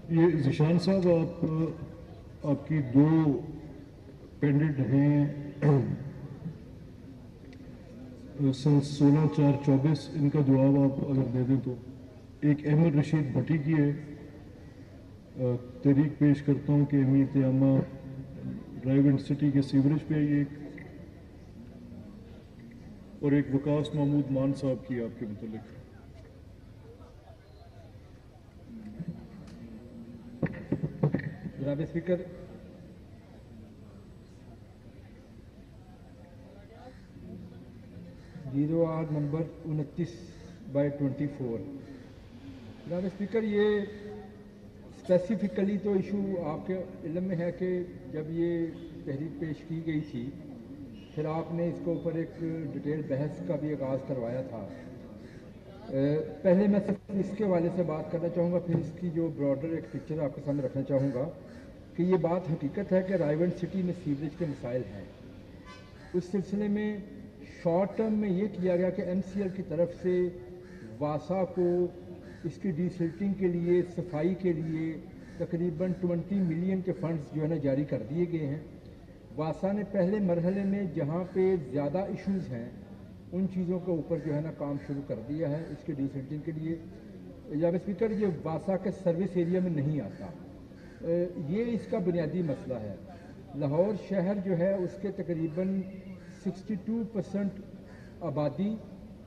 یہ ذیشان صاحب آپ کی دو پینڈنٹ ہیں سن 16/4/24، ان کا جواب آپ اگر دے دیں تو. ایک احمد رشید بھٹی کی ہے. تحریک پیش کرتا ہوں کہ امیر عامہ ڈرائیو اینڈ سٹی کے سیوریج پہ آئی ایک، اور ایک وکاس محمود مان صاحب کی آپ کے متعلق. جناب اسپیکر، GR نمبر 29/24. جناب اسپیکر، یہ اسپیسیفکلی تو ایشو آپ کے علم میں ہے کہ جب یہ تحریک پیش کی گئی تھی پھر آپ نے اس کے اوپر ایک ڈیٹیل بحث کا بھی آغاز کروایا تھا. پہلے میں صرف اس کے حوالے سے بات کرنا چاہوں گا، پھر اس کی جو براڈر ایک پکچر آپ کے سامنے رکھنا چاہوں گا کہ یہ بات حقیقت ہے کہ رائیونڈ سٹی میں سیوریج کے مسائل ہیں. اس سلسلے میں شارٹ ٹرم میں یہ کیا گیا کہ MCL کی طرف سے واسا کو اس کی ڈی سلٹنگ کے لیے، صفائی کے لیے تقریباً 20 ملین کے فنڈز جو ہے نا جاری کر دیے گئے ہیں. واسا نے پہلے مرحلے میں جہاں پہ زیادہ ایشوز ہیں ان چیزوں کے اوپر جو ہے نا کام شروع کر دیا ہے اس کی ڈی سلٹنگ کے لیے. جناب اسپیکر، یہ واسا کے سروس ایریا میں نہیں آتا، یہ اس کا بنیادی مسئلہ ہے. لاہور شہر جو ہے اس کے تقریباً 62% آبادی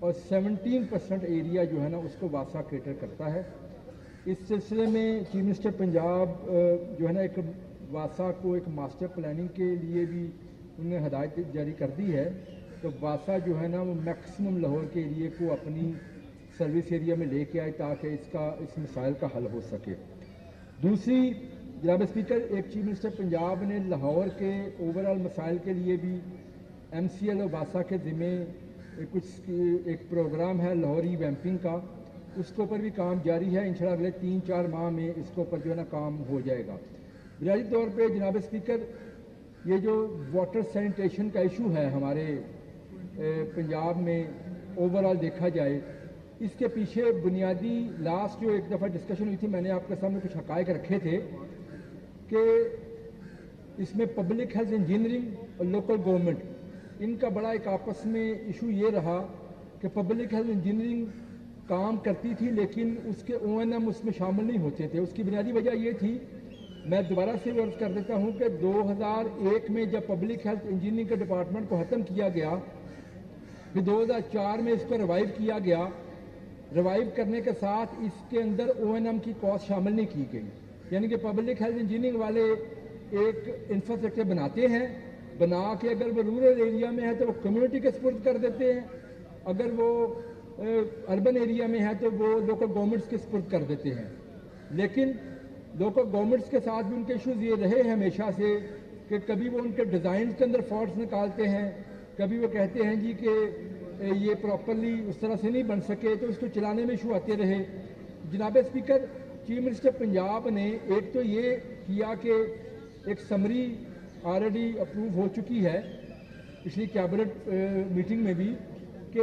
اور 17% ایریا جو ہے نا اس کو واسا کیٹر کرتا ہے. اس سلسلے میں چیف منسٹر پنجاب جو ہے نا ایک واسا کو ایک ماسٹر پلاننگ کے لیے بھی انہوں نے ہدایت جاری کر دی ہے. تو واسا جو ہے نا وہ میکسیمم لاہور کے ایریے کو اپنی سروس ایریا میں لے کے آئے تاکہ اس مسائل کا حل ہو سکے. دوسری جناب اسپیکر، ایک چیف منسٹر پنجاب نے لاہور کے اوورآل مسائل کے لیے بھی MCL اور واسا کے ذمے کچھ ایک پروگرام ہے لاہوری ویمپنگ کا، اس کے اوپر بھی کام جاری ہے. انشاءاللہ اگلے 3-4 ماہ میں اس کے اوپر جو ہے نا کام ہو جائے گا. بنیادی طور پہ جناب اسپیکر، یہ جو واٹر سینیٹیشن کا ایشو ہے ہمارے پنجاب میں اوورآل دیکھا جائے، اس کے پیچھے بنیادی لاسٹ جو ایک دفعہ ڈسکشن ہوئی تھی میں نے آپ کے سامنے کچھ حقائق رکھے تھے کہ اس میں پبلک ہیلتھ انجینئرنگ اور لوکل گورنمنٹ ان کا بڑا ایک آپس میں ایشو یہ رہا کہ پبلک ہیلتھ انجینئرنگ کام کرتی تھی لیکن اس کے ONM اس میں شامل نہیں ہوتے تھے. اس کی بنیادی وجہ یہ تھی، میں دوبارہ سے عرض کر دیتا ہوں کہ 2001 میں جب پبلک ہیلتھ انجینئرنگ کے ڈپارٹمنٹ کو ختم کیا گیا، پھر 2004 میں اس کو ریوائیو کیا گیا. ریوائیو کرنے کے ساتھ اس کے اندر ONM کی کاسٹ شامل نہیں کی گئی. یعنی کہ پبلک ہیلتھ انجینئرنگ والے ایک انفراسٹرکچر بناتے ہیں، بنا کے اگر وہ رورل ایریا میں ہے تو وہ کمیونٹی کے سپرد کر دیتے ہیں، اگر وہ اربن ایریا میں ہے تو وہ لوکل گورنمنٹس کے سپرد کر دیتے ہیں. لیکن لوکل گورنمنٹس کے ساتھ بھی ان کے ایشوز یہ رہے ہیں ہمیشہ سے کہ کبھی وہ ان کے ڈیزائنز کے اندر فالٹس نکالتے ہیں، کبھی وہ کہتے ہیں جی کہ یہ پراپرلی اس طرح سے نہیں بن سکے، تو اس کو چلانے میں ایشو آتے رہے. جناب اسپیکر، چیف منسٹر پنجاب نے ایک تو یہ کیا کہ ایک سمری آلریڈی اپروو ہو چکی ہے پچھلی کیبنٹ میٹنگ میں بھی کہ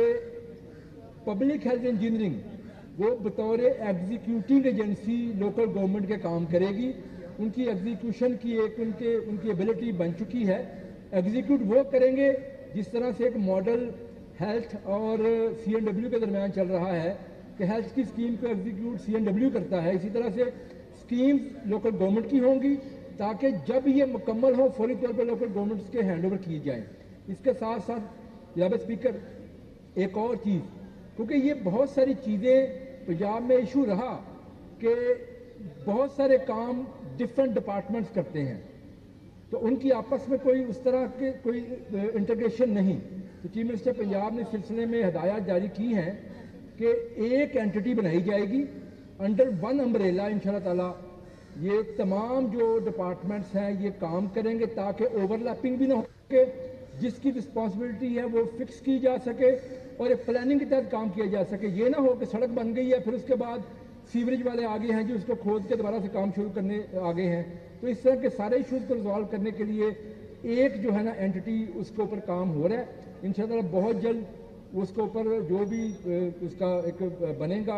پبلک ہیلتھ انجینئرنگ وہ بطور ایگزیکیوٹنگ ایجنسی لوکل گورنمنٹ کے کام کرے گی. ان کی ایگزیکیوشن کی ایک ان کی ایبلٹی بن چکی ہے. ایگزیکیوٹ وہ کریں گے جس طرح سے ایک ماڈل ہیلتھ اور CNW کے درمیان چل رہا ہے کہ ہیلتھ کی اسکیم کو ایگزیکیوٹ CNW کرتا ہے، اسی طرح سے اسکیمز لوکل گورنمنٹ کی ہوں گی تاکہ جب یہ مکمل ہو فوری طور پہ لوکل گورنمنٹس کے ہینڈ اوور کی جائیں. اس کے ساتھ ساتھ جناب اسپیکر ایک اور چیز، کیونکہ یہ بہت ساری چیزیں پنجاب میں ایشو رہا کہ بہت سارے کام ڈفرینٹ ڈپارٹمنٹس کرتے ہیں تو ان کی آپس میں کوئی اس طرح کے کوئی انٹیگریشن نہیں. تو چیف منسٹر پنجاب نے اس سلسلے میں ہدایات جاری کی ہیں کہ ایک اینٹی بنائی جائے گی انڈر ون امبریلا. انشاءاللہ تعالی یہ تمام جو ڈپارٹمنٹس ہیں یہ کام کریں گے تاکہ اوور لیپنگ بھی نہ ہو سکے، جس کی رسپانسبلٹی ہے وہ فکس کی جا سکے اور ایک پلاننگ کے تحت کام کیا جا سکے. یہ نہ ہو کہ سڑک بن گئی ہے پھر اس کے بعد سیوریج والے آگے ہیں جو اس کو کھود کے دوبارہ سے کام شروع کرنے آگے ہیں. تو اس طرح کے سارے ایشوز کو ریزالو کرنے کے لیے ایک جو ہے نا اینٹی اس کے اوپر کام ہو رہا ہے. انشاءاللہ بہت جلد اس کے اوپر جو بھی اس کا ایک بنے گا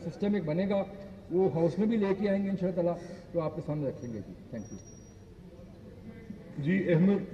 سسٹم ایک بنے گا وہ ہاؤس میں بھی لے کے آئیں گے انشاءاللہ تعالیٰ، تو آپ کے سامنے رکھیں گے جی. Thank you. جی احمد